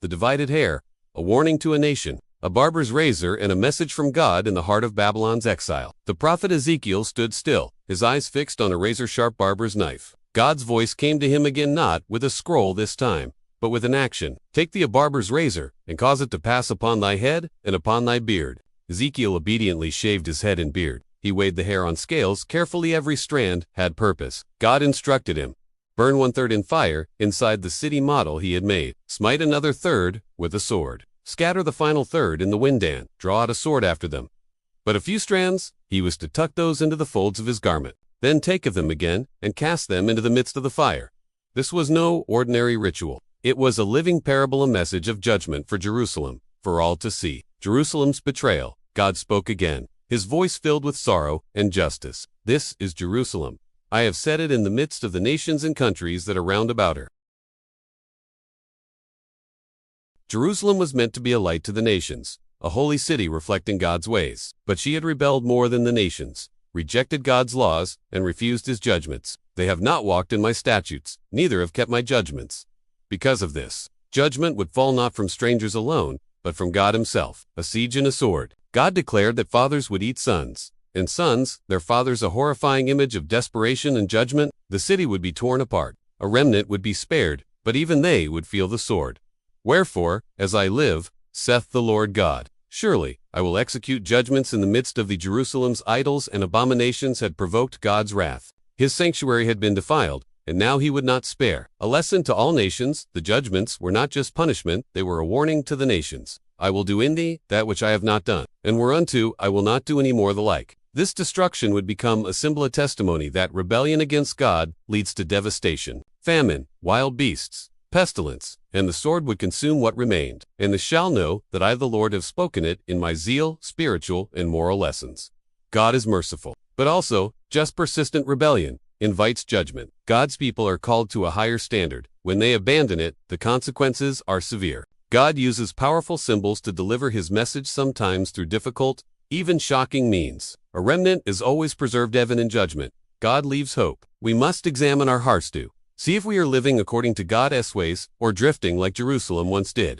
the divided hair, a warning to a nation, a barber's razor, and a message from God in the heart of Babylon's exile. The prophet Ezekiel stood still, his eyes fixed on a razor-sharp barber's knife. God's voice came to him again, not with a scroll this time, but with an action. Take thee a barber's razor, and cause it to pass upon thy head and upon thy beard. Ezekiel obediently shaved his head and beard. He weighed the hair on scales carefully. Every strand had purpose. God instructed him. Burn 1/3 in fire inside the city model he had made. Smite another third with a sword. Scatter the final third in the windan. Draw out a sword after them. But a few strands, he was to tuck those into the folds of his garment. Then take of them again and cast them into the midst of the fire. This was no ordinary ritual. It was a living parable, a message of judgment for Jerusalem, for all to see. Jerusalem's betrayal. God spoke again, his voice filled with sorrow and justice. This is Jerusalem. I have set it in the midst of the nations and countries that are round about her. Jerusalem was meant to be a light to the nations, a holy city reflecting God's ways. But she had rebelled more than the nations, rejected God's laws, and refused his judgments. They have not walked in my statutes, neither have kept my judgments. Because of this, judgment would fall not from strangers alone, but from God himself, a siege and a sword. God declared that fathers would eat sons, and sons, their fathers, a horrifying image of desperation and judgment. The city would be torn apart. A remnant would be spared, but even they would feel the sword. Wherefore, as I live, saith the Lord God, surely I will execute judgments in the midst of the Jerusalem's idols and abominations had provoked God's wrath. His sanctuary had been defiled, and now he would not spare. A lesson to all nations. The judgments were not just punishment, they were a warning to the nations. I will do in thee that which I have not done, and whereunto I will not do any more the like. This destruction would become a symbol, a testimony that rebellion against God leads to devastation, famine, wild beasts, pestilence, and the sword would consume what remained. And they shall know that I the Lord have spoken it in my zeal, spiritual and moral lessons. God is merciful, but also just persistent rebellion invites judgment. God's people are called to a higher standard. When they abandon it, the consequences are severe. God uses powerful symbols to deliver his message, sometimes through difficult, even shocking means. A remnant is always preserved even in judgment. God leaves hope. We must examine our hearts to see if we are living according to God's ways or drifting like Jerusalem once did.